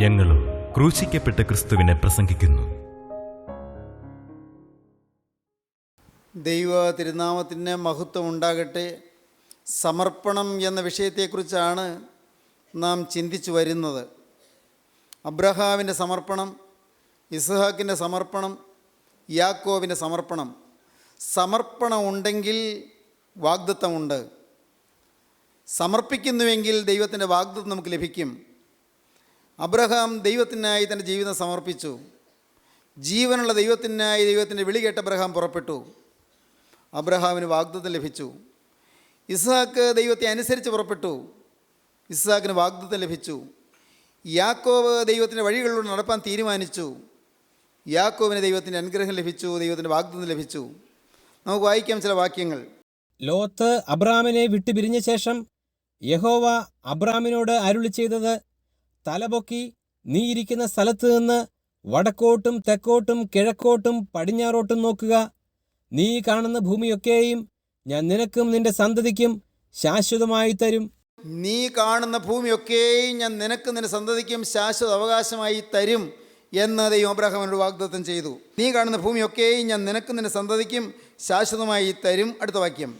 ഞങ്ങളും ക്രൂശിക്കപ്പെട്ട ക്രിസ്തുവിനെ പ്രസംഗിക്കുന്നു. ദൈവ തിരുനാമത്തിന് മഹത്വം ഉണ്ടാകട്ടെ. സമർപ്പണം എന്ന വിഷയത്തെക്കുറിച്ചാണ് നാം ചിന്തിച്ചു വരുന്നത്. അബ്രഹാമിൻ്റെ സമർപ്പണം, ഇസ്ഹാക്കിൻ്റെ സമർപ്പണം, യാക്കോബിൻ്റെ സമർപ്പണം. സമർപ്പണം ഉണ്ടെങ്കിൽ വാഗ്ദത്തമുണ്ട്. സമർപ്പിക്കുന്നുവെങ്കിൽ ദൈവത്തിൻ്റെ വാഗ്ദത്തം നമുക്ക് ലഭിക്കും. അബ്രഹാം ദൈവത്തിനായി തൻ്റെ ജീവിതം സമർപ്പിച്ചു. ജീവനുള്ള ദൈവത്തിനായി ദൈവത്തിൻ്റെ വിളി കേട്ട് അബ്രഹാം പുറപ്പെട്ടു. അബ്രഹാമിന് വാഗ്ദത്തം ലഭിച്ചു. ഇസ്ഹാക്ക് ദൈവത്തെ അനുസരിച്ച് പുറപ്പെട്ടു. ഇസ്ഹാക്കിന് വാഗ്ദത്തം ലഭിച്ചു. യാക്കോബ് ദൈവത്തിൻ്റെ വഴികളിലൂടെ നടപ്പാൻ തീരുമാനിച്ചു. യാക്കോബിന് ദൈവത്തിൻ്റെ അനുഗ്രഹം ലഭിച്ചു, ദൈവത്തിൻ്റെ വാഗ്ദത്തം ലഭിച്ചു. നമുക്ക് വായിക്കാം ചില വാക്യങ്ങൾ. ലോത്ത് അബ്രാമിനെ വിട്ടുപിരിഞ്ഞ ശേഷം യഹോവ അബ്രാമിനോട് അരുളി ചെയ്തത്, തലപൊക്കി നീ ഇരിക്കുന്ന സ്ഥലത്ത് നിന്ന് വടക്കോട്ടും തെക്കോട്ടും കിഴക്കോട്ടും പടിഞ്ഞാറോട്ടും നോക്കുക. നീ കാണുന്ന ഭൂമിയൊക്കെയും ഞാൻ നിനക്കും നിന്റെ സന്തതിക്കും ശാശ്വതമായി തരും. നീ കാണുന്ന ഭൂമിയൊക്കെയും ഞാൻ നിനക്കും നിന്റെ സന്തതിക്കും ശാശ്വത അവകാശമായി തരും എന്ന് ദൈവം അബ്രഹാമിനോട് വാഗ്ദത്തം ചെയ്തു. നീ കാണുന്ന ഭൂമിയൊക്കെയും ഞാൻ നിനക്കും നിന്റെ സന്തതിക്കും ശാശ്വതമായി തരും. അടുത്ത വാക്യം,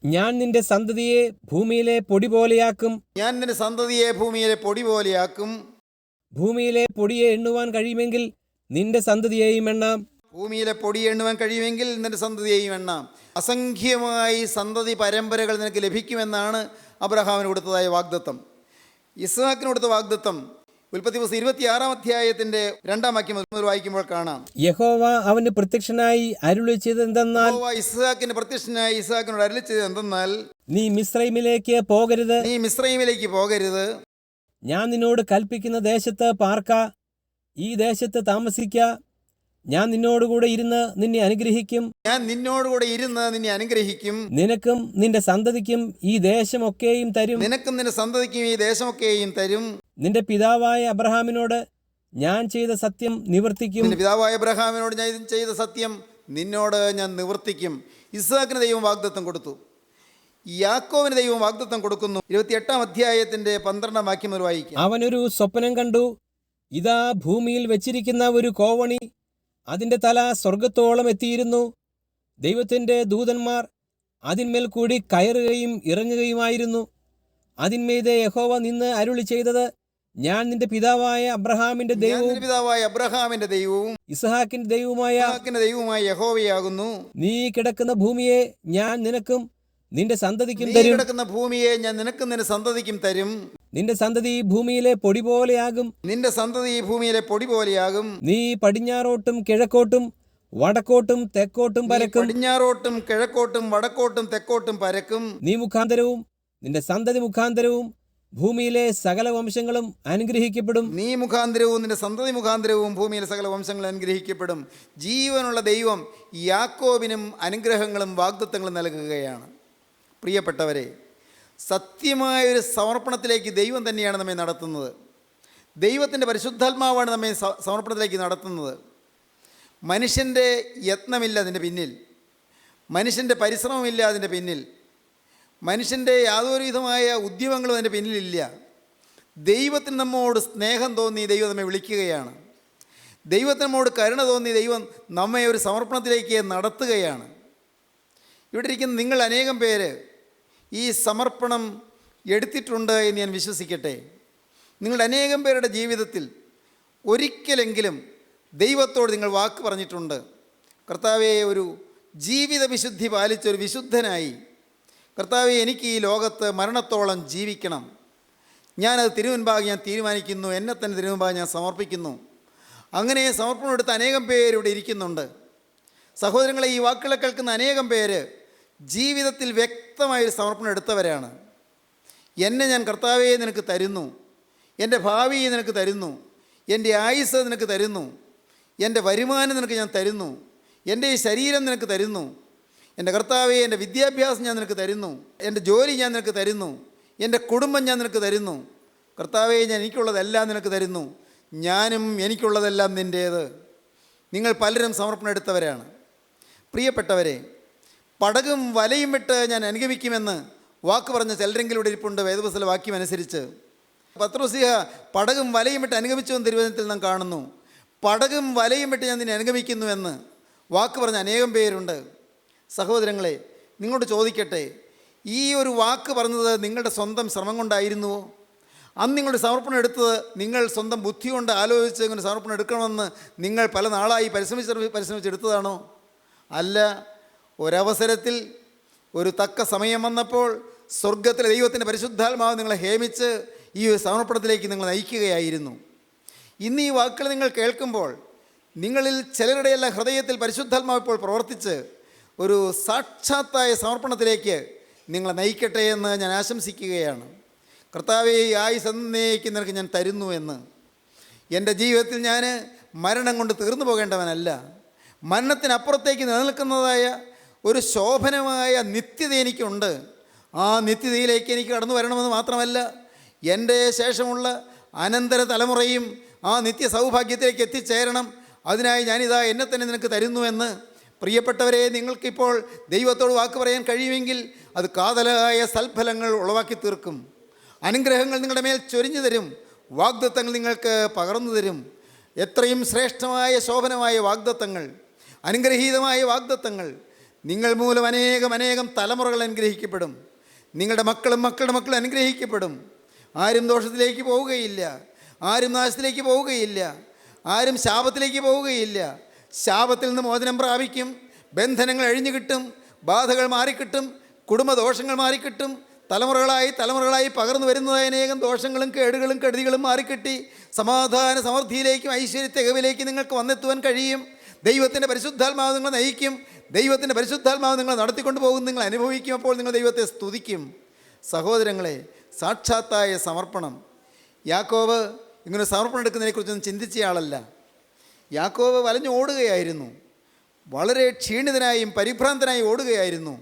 ഞാൻ നിന്റെ സന്തതിയെ ഭൂമിയിലെ പൊടി പോലെയാക്കും. ഞാൻ നിന്റെ സന്തതിയെ ഭൂമിയിലെ പൊടി പോലെയാക്കും. ഭൂമിയിലെ പൊടിയെ എണ്ണുവാൻ കഴിയുമെങ്കിൽ നിന്റെ സന്തതിയെയും എണ്ണാം. ഭൂമിയിലെ പൊടി എണ്ണുവാൻ കഴിയുമെങ്കിൽ നിന്റെ സന്തതിയെയും എണ്ണാം. അസംഖ്യമായി സന്തതി പരമ്പരകൾ നിനക്ക് ലഭിക്കുമെന്നാണ് അബ്രഹാമിന് കൊടുത്തതായ വാഗ്ദത്തം. ഇസ്ഹാക്കിന് കൊടുത്ത വാഗ്ദത്തം ഉൽപ്പത്തി പുസ്തകം 26-ാം അധ്യായത്തിന്റെ 2-ാം വാക്യം മുതൽ വായിക്കുമ്പോൾ കാണാം. യഹോവ അവന് പ്രത്യക്ഷനായി അരുളി ചെയ്തതെന്തെന്നാൽ, ഇസ്ഹാക്കിന് പ്രത്യക്ഷനായി ഇസ്ഹാക്കിനോട് അരുളി ചെയ്തതെന്തെന്നാൽ, നീ മിസ്രൈമിലേക്ക് പോകരുത്. നീ മിസ്രൈമിലേക്ക് പോകരുത്. ഞാൻ നിന്നോട് കൽപ്പിക്കുന്ന ദേശത്ത് പാർക്ക, ഈ ദേശത്ത് താമസിക്ക. ഞാൻ നിന്നോടുകൂടെ ഇരുന്ന് നിന്നെ അനുഗ്രഹിക്കും. ഞാൻ നിന്നോടുകൂടെ ഇരുന്ന് നിന്നെ അനുഗ്രഹിക്കും. നിനക്കും നിന്റെ സന്തതിക്കും ഈ ദേശമൊക്കെയും തരും. നിനക്കും നിന്റെ സന്തതിക്കും ഈ ദേശമൊക്കെയും തരും. നിന്റെ പിതാവായ അബ്രഹാമിനോട് ഞാൻ ചെയ്ത സത്യം നിവർത്തിക്കും. നിന്റെ പിതാവായ അബ്രഹാമിനോട് ഞാൻ ചെയ്ത സത്യം നിന്നോട് ഞാൻ നിവർത്തിക്കും. ഇസ്ഹാക്കിന് ദൈവം വാഗ്ദത്തം കൊടുത്തു. യാക്കോബിന് ദൈവം വാഗ്ദത്തം കൊടുക്കുന്നു. 28-ാം അധ്യായത്തിന്റെ 12-ാം വാക്യം മുതൽ വായിക്കും. അവനൊരു സ്വപ്നം കണ്ടു. ഇതാ ഭൂമിയിൽ വെച്ചിരിക്കുന്ന ഒരു കോവണി, അതിൻ്റെ തല സ്വർഗത്തോളം എത്തിയിരുന്നു. ദൈവത്തിൻ്റെ ദൂതന്മാർ അതിന്മേൽ കൂടി കയറുകയും ഇറങ്ങുകയുമായിരുന്നു. അതിന്മീതെ യഹോവ നിന്ന് അരുളി ചെയ്തത്, ഞാൻ നിന്റെ പിതാവായ അബ്രഹാമിന്റെ ദൈവവും ഇസ്ഹാക്കിന്റെ ദൈവവുമായ യഹോവയാകുന്നു. നീ കിടക്കുന്ന ഭൂമിയെ ഞാൻ നിനക്കും നിന്റെ സന്തതിക്കും തരും. കിടക്കുന്ന ഭൂമിയെ ഞാൻ നിനക്കും നിന്റെ സന്തതിക്കും തരും. നിന്റെ സന്തതി ഭൂമിയിലെ പൊടി പോലെയാകും. നിന്റെ സന്തതി ഭൂമിയിലെ പൊടി പോലെയാകും. നീ പടിഞ്ഞാറോട്ടും കിഴക്കോട്ടും വടക്കോട്ടും തെക്കോട്ടും പരക്കും. പടിഞ്ഞാറോട്ടും കിഴക്കോട്ടും വടക്കോട്ടും തെക്കോട്ടും പരക്കും. നീ മുഖാന്തരവും നിന്റെ സന്തതി മുഖാന്തരവും ഭൂമിയിലെ സകല വംശങ്ങളും അനുഗ്രഹിക്കപ്പെടും. നീ മുഖാന്തരവും നിന്റെ സന്തതി മുഖാന്തരവും ഭൂമിയിലെ സകല വംശങ്ങളും അനുഗ്രഹിക്കപ്പെടും. ജീവനുള്ള ദൈവം യാക്കോബിനും അനുഗ്രഹങ്ങളും വാഗ്ദത്തങ്ങളും നൽകുകയാണ്. പ്രിയപ്പെട്ടവരെ, സത്യമായൊരു സമർപ്പണത്തിലേക്ക് ദൈവം തന്നെയാണ് നമ്മെ നടത്തുന്നത്. ദൈവത്തിൻ്റെ പരിശുദ്ധാത്മാവാണ് നമ്മെ സമർപ്പണത്തിലേക്ക് നടത്തുന്നത്. മനുഷ്യൻ്റെ യത്നമില്ല അതിൻ്റെ പിന്നിൽ, മനുഷ്യൻ്റെ പരിശ്രമമില്ല അതിൻ്റെ പിന്നിൽ, മനുഷ്യൻ്റെ യാതൊരുവിധമായ ഉദ്യമങ്ങളും അതിൻ്റെ പിന്നിലില്ല. ദൈവത്തിന് നമ്മോട് സ്നേഹം തോന്നി ദൈവം നമ്മെ വിളിക്കുകയാണ്. ദൈവത്തിന് നമ്മോട് കരുണ തോന്നി ദൈവം നമ്മെ ഒരു സമർപ്പണത്തിലേക്ക് നടത്തുകയാണ്. ഇവിടെ ഇരിക്കുന്ന നിങ്ങൾ അനേകം പേര് ഈ സമർപ്പണം എടുത്തിട്ടുണ്ട് എന്ന് ഞാൻ വിശ്വസിക്കട്ടെ. നിങ്ങളുടെ അനേകം പേരുടെ ജീവിതത്തിൽ ഒരിക്കലെങ്കിലും ദൈവത്തോട് നിങ്ങൾ വാക്ക് പറഞ്ഞിട്ടുണ്ട്, കർത്താവേ, ഒരു ജീവിത വിശുദ്ധി പാലിച്ചൊരു വിശുദ്ധനായി കർത്താവേ, എനിക്ക് ഈ ലോകത്ത് മരണത്തോളം ജീവിക്കണം. ഞാനത് തിരുമുൻപാകെ ഞാൻ തീരുമാനിക്കുന്നു, എന്നെ തന്നെ തിരുമുൻപാകെ ഞാൻ സമർപ്പിക്കുന്നു. അങ്ങനെ സമർപ്പണം എടുത്ത അനേകം പേര് ഇവിടെ ഇരിക്കുന്നുണ്ട്. സഹോദരങ്ങളെ, ഈ വാക്കുകളെ കേൾക്കുന്ന അനേകം പേര് ജീവിതത്തിൽ വ്യക്തമായൊരു സമർപ്പണം എടുത്തവരാണ്. എന്നെ ഞാൻ കർത്താവേ നിനക്ക് തരുന്നു, എൻ്റെ ഭാവിയെ നിനക്ക് തരുന്നു, എൻ്റെ ആയുസ് നിനക്ക് തരുന്നു, എൻ്റെ വരുമാനം നിനക്ക് ഞാൻ തരുന്നു, എൻ്റെ ഈ ശരീരം നിനക്ക് തരുന്നു, എൻ്റെ കർത്താവേ എൻ്റെ വിദ്യാഭ്യാസം ഞാൻ നിനക്ക് തരുന്നു, എൻ്റെ ജോലി ഞാൻ നിനക്ക് തരുന്നു, എൻ്റെ കുടുംബം ഞാൻ നിനക്ക് തരുന്നു. കർത്താവേ, ഞാൻ എനിക്കുള്ളതെല്ലാം നിനക്ക് തരുന്നു, ഞാനും എനിക്കുള്ളതെല്ലാം നിൻ്റേത്. നിങ്ങൾ പലരും സമർപ്പണം എടുത്തവരാണ്. പ്രിയപ്പെട്ടവരെ, പടകും വലയും വിട്ട് ഞാൻ അനുഗമിക്കുമെന്ന് വാക്ക് പറഞ്ഞ ചിലരെങ്കിലും ഇവിടെ ഇരിപ്പുണ്ട്. വേദപുസ്തക വാക്യം അനുസരിച്ച് പത്രോസിഹ പടകും വലയും വിട്ട് അനുഗമിച്ചു എന്ന് തിരുവചനത്തിൽ നാം കാണുന്നു. പടകും വലയും വിട്ട് ഞാൻ നിന്നെ അനുഗമിക്കുന്നുവെന്ന് വാക്ക് പറഞ്ഞ അനേകം പേരുണ്ട്. സഹോദരങ്ങളെ, നിങ്ങളോട് ചോദിക്കട്ടെ, ഈ ഒരു വാക്ക് പറഞ്ഞത് നിങ്ങളുടെ സ്വന്തം ശ്രമം കൊണ്ടായിരുന്നുവോ? അന്ന് നിങ്ങളുടെ സമർപ്പണം എടുത്തത് നിങ്ങൾ സ്വന്തം ബുദ്ധി കൊണ്ട് ആലോചിച്ച് ഇങ്ങനെ സമർപ്പണം എടുക്കണമെന്ന് നിങ്ങൾ പല നാളായി പരിശ്രമിച്ചെടുത്തതാണോ? അല്ല. ഒരവസരത്തിൽ ഒരു തക്ക സമയം വന്നപ്പോൾ സ്വർഗത്തിലെ ദൈവത്തിൻ്റെ പരിശുദ്ധാത്മാവ് നിങ്ങളെ ഹേമിച്ച് ഈ ഒരു സമർപ്പണത്തിലേക്ക് നിങ്ങൾ നയിക്കുകയായിരുന്നു. ഇന്ന് ഈ വാക്കുകൾ നിങ്ങൾ കേൾക്കുമ്പോൾ നിങ്ങളിൽ ചിലരുടെയെല്ലാം ഹൃദയത്തിൽ പരിശുദ്ധാത്മാവ് ഇപ്പോൾ പ്രവർത്തിച്ച് ഒരു സാക്ഷാത്തായ സമർപ്പണത്തിലേക്ക് നിങ്ങളെ നയിക്കട്ടെ എന്ന് ഞാൻ ആശംസിക്കുകയാണ്. കർത്താവേ, ഈ ആയുസ്സ് എന്നേക്ക് നിനക്ക് ഞാൻ തരുന്നു എന്ന്. എൻ്റെ ജീവിതത്തിൽ ഞാൻ മരണം കൊണ്ട് തീർന്നു പോകേണ്ടവനല്ല. മരണത്തിനപ്പുറത്തേക്ക് നിലനിൽക്കുന്നതായ ഒരു ശോഭനമായ നിത്യത എനിക്കുണ്ട്. ആ നിത്യതയിലേക്ക് എനിക്ക് കടന്നു വരണമെന്ന് മാത്രമല്ല, എൻ്റെ ശേഷമുള്ള അനന്തര തലമുറയും ആ നിത്യ സൗഭാഗ്യത്തിലേക്ക് എത്തിച്ചേരണം. അതിനായി ഞാനിതാ എന്നെ തന്നെ നിനക്ക് തരുന്നുവെന്ന്. പ്രിയപ്പെട്ടവരെ, നിങ്ങൾക്കിപ്പോൾ ദൈവത്തോട് വാക്ക് പറയാൻ കഴിയുമെങ്കിൽ അത് കാതലായ സൽഫലങ്ങൾ ഉളവാക്കി തീർക്കും. അനുഗ്രഹങ്ങൾ നിങ്ങളുടെ മേൽ ചൊരിഞ്ഞു തരും. വാഗ്ദത്തങ്ങൾ നിങ്ങൾക്ക് പകർന്നു തരും. എത്രയും ശ്രേഷ്ഠമായ ശോഭനമായ വാഗ്ദത്തങ്ങൾ, അനുഗ്രഹീതമായ വാഗ്ദത്തങ്ങൾ. നിങ്ങൾ മൂലം അനേകം തലമുറകൾ അനുഗ്രഹിക്കപ്പെടും. നിങ്ങളുടെ മക്കളും മക്കളുടെ മക്കളും അനുഗ്രഹിക്കപ്പെടും. ആരും ദോഷത്തിലേക്ക് പോവുകയില്ല, ആരും നാശത്തിലേക്ക് പോവുകയില്ല, ആരും ശാപത്തിലേക്ക് പോവുകയില്ല. ശാപത്തിൽ നിന്ന് മോചനം പ്രാപിക്കും. ബന്ധനങ്ങൾ അഴിഞ്ഞു കിട്ടും. ബാധകൾ മാറിക്കിട്ടും. കുടുംബദോഷങ്ങൾ മാറിക്കിട്ടും. തലമുറകളായി പകർന്നു വരുന്നതായ അനേകം ദോഷങ്ങളും കേടുകളും കെടുതികളും മാറിക്കിട്ടി സമാധാന സമൃദ്ധിയിലേക്കും ഐശ്വര്യ തികവിലേക്ക് നിങ്ങൾക്ക് വന്നെത്തുവാൻ കഴിയും. ദൈവത്തിൻ്റെ പരിശുദ്ധാത്മാവ് നിങ്ങളെ നയിക്കും. ദൈവത്തിൻ്റെ പരിശുദ്ധാത്മാവ് നിങ്ങളെ നടത്തിക്കൊണ്ട് പോകും. നിങ്ങൾ അനുഭവിക്കും. അപ്പോൾ നിങ്ങൾ ദൈവത്തെ സ്തുതിക്കും. സഹോദരങ്ങളെ, സാക്ഷാത്തായ സമർപ്പണം. യാക്കോബ് ഇങ്ങനെ സമർപ്പണം എടുക്കുന്നതിനെക്കുറിച്ചൊന്നും ചിന്തിച്ചയാളല്ല. യാക്കോബ് വലഞ്ഞു ഓടുകയായിരുന്നു. വളരെ ക്ഷീണിതനായും പരിഭ്രാന്തനായി ഓടുകയായിരുന്നു.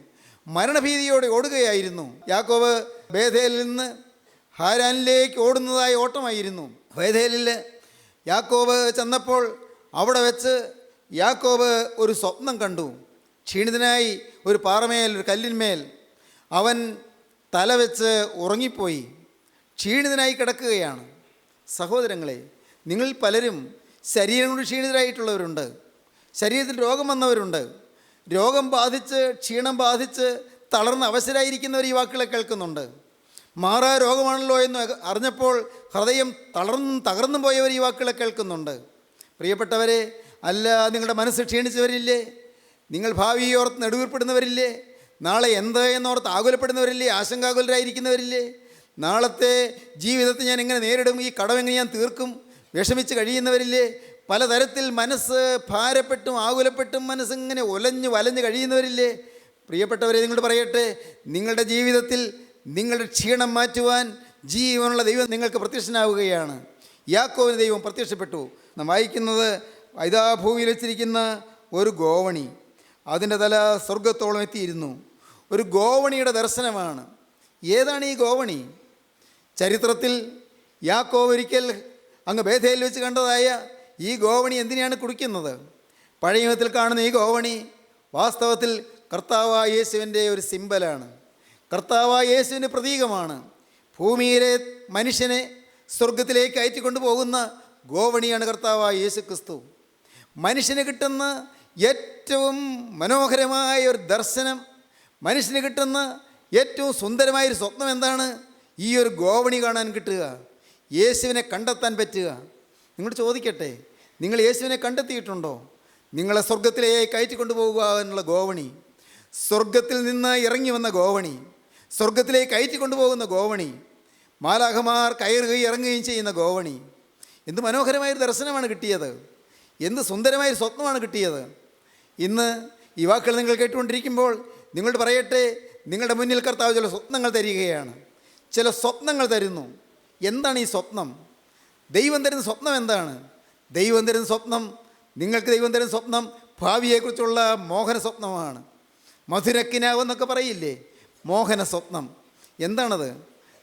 മരണഭീതിയോടെ ഓടുകയായിരുന്നു. യാക്കോബ് ബേഥേലിൽ നിന്ന് ഹാരാനിലേക്ക് ഓടുന്നതായ ഓട്ടമായിരുന്നു. ബേഥേലിൽ യാക്കോബ് ചെന്നപ്പോൾ അവിടെ വെച്ച് യാക്കോബ് ഒരു സ്വപ്നം കണ്ടു. ക്ഷീണിതനായി ഒരു പാറമേൽ, ഒരു കല്ലിന്മേൽ അവൻ തല വെച്ച് ഉറങ്ങിപ്പോയി. ക്ഷീണിതനായി കിടക്കുകയാണ്. സഹോദരങ്ങളെ, നിങ്ങളിൽ പലരും ശരീരം കൊണ്ട് ക്ഷീണിതരായിട്ടുള്ളവരുണ്ട്. ശരീരത്തിൽ രോഗം വന്നവരുണ്ട്. രോഗം ബാധിച്ച്, ക്ഷീണം ബാധിച്ച് തളർന്ന് അവശരായിരിക്കുന്നവർ ഈ വാക്കുകളെ കേൾക്കുന്നുണ്ട്. മാറാ രോഗമാണല്ലോ എന്ന് അറിഞ്ഞപ്പോൾ ഹൃദയം തകർന്നും പോയവർ ഈ വാക്കുകളെ കേൾക്കുന്നുണ്ട്. പ്രിയപ്പെട്ടവരെ, അല്ല, നിങ്ങളുടെ മനസ്സ് ക്ഷീണിച്ചവരില്ലേ? നിങ്ങൾ ഭാവിയോർത്ത് നെടുവീർപ്പെടുന്നവരില്ലേ? നാളെ എന്ത് എന്നോർത്ത് ആകുലപ്പെടുന്നവരില്ലേ? ആശങ്കാകുലരായിരിക്കുന്നവരില്ലേ? നാളത്തെ ജീവിതത്തെ ഞാൻ എങ്ങനെ നേരിടും? ഈ കടമെങ്ങനെ ഞാൻ തീർക്കും? വിഷമിച്ച് കഴിയുന്നവരില്ലേ? പലതരത്തിൽ മനസ്സ് ഭാരപ്പെട്ടും ആകുലപ്പെട്ടും മനസ്സിങ്ങനെ വലഞ്ഞ് കഴിയുന്നവരില്ലേ? പ്രിയപ്പെട്ടവരെ, നിങ്ങളോട് പറയട്ടെ, നിങ്ങളുടെ ജീവിതത്തിൽ നിങ്ങളുടെ ക്ഷീണം മാറ്റുവാൻ ജീവനുള്ള ദൈവം നിങ്ങൾക്ക് പ്രത്യക്ഷനാവുകയാണ്. യാക്കോബിന് ദൈവം പ്രത്യക്ഷപ്പെട്ടു. നാം വായിക്കുന്നത്, ഇതാ ഭൂമിയിൽ വെച്ചിരിക്കുന്ന ഒരു ഗോവണി, അതിൻ്റെ തല സ്വർഗത്തോളം എത്തിയിരുന്നു. ഒരു ഗോവണിയുടെ ദർശനമാണ്. ഏതാണ് ഈ ഗോവണി? ചരിത്രത്തിൽ യാക്കോബ് ഒരിക്കൽ അങ്ങ് ബേഥേലിൽ വെച്ച് കണ്ടതായ ഈ ഗോവണി എന്തിനെയാണ് കുറിക്കുന്നത്? പഴയ നിയമത്തിൽ കാണുന്ന ഈ ഗോവണി വാസ്തവത്തിൽ കർത്താവായ യേശുവിൻ്റെ ഒരു സിംബലാണ്. കർത്താവായ യേശുവിൻ്റെ പ്രതീകമാണ്. ഭൂമിയിലെ മനുഷ്യനെ സ്വർഗത്തിലേക്ക് അയറ്റിക്കൊണ്ടു പോകുന്ന ഗോവണിയാണ് കർത്താവായ യേശു ക്രിസ്തു. മനുഷ്യന് കിട്ടുന്ന ഏറ്റവും മനോഹരമായ ഒരു ദർശനം, മനുഷ്യന് കിട്ടുന്ന ഏറ്റവും സുന്ദരമായൊരു സ്വപ്നം എന്താണ്? ഈ ഒരു ഗോവണി കാണാൻ കിട്ടുക, യേശുവിനെ കണ്ടെത്താൻ പറ്റുക. നിങ്ങൾ ചോദിക്കട്ടെ, നിങ്ങൾ യേശുവിനെ കണ്ടെത്തിയിട്ടുണ്ടോ? നിങ്ങളെ സ്വർഗത്തിലേക്ക് കയറ്റിക്കൊണ്ടു പോകുക എന്നുള്ള ഗോവണി, സ്വർഗത്തിൽ നിന്ന് ഇറങ്ങി വന്ന ഗോവണി, സ്വർഗത്തിലേക്ക് കയറ്റിക്കൊണ്ടു പോകുന്ന ഗോവണി, മാലാഖമാർ കയറുകയും ഇറങ്ങുകയും ചെയ്യുന്ന ഗോവണി. എന്ത് മനോഹരമായൊരു ദർശനമാണ് കിട്ടിയത്! എന്ത് സുന്ദരമായൊരു സ്വപ്നമാണ് കിട്ടിയത്! ഇന്ന് ഈ വാക്കുകൾ നിങ്ങൾ കേട്ടുകൊണ്ടിരിക്കുമ്പോൾ നിങ്ങളോട് പറയട്ടെ, നിങ്ങളുടെ മുന്നിൽ കർത്താവ് ചില സ്വപ്നങ്ങൾ തരികയാണ്. ചില സ്വപ്നങ്ങൾ തരുന്നു. എന്താണ് ഈ സ്വപ്നം? ദൈവം തരുന്ന സ്വപ്നം എന്താണ്? ദൈവം തരുന്ന സ്വപ്നം, നിങ്ങൾക്ക് ദൈവം തരുന്ന സ്വപ്നം ഭാവിയെക്കുറിച്ചുള്ള മോഹന സ്വപ്നമാണ്. മധുരക്കിനാവെന്നൊക്കെ പറയില്ലേ? മോഹന സ്വപ്നം. എന്താണത്?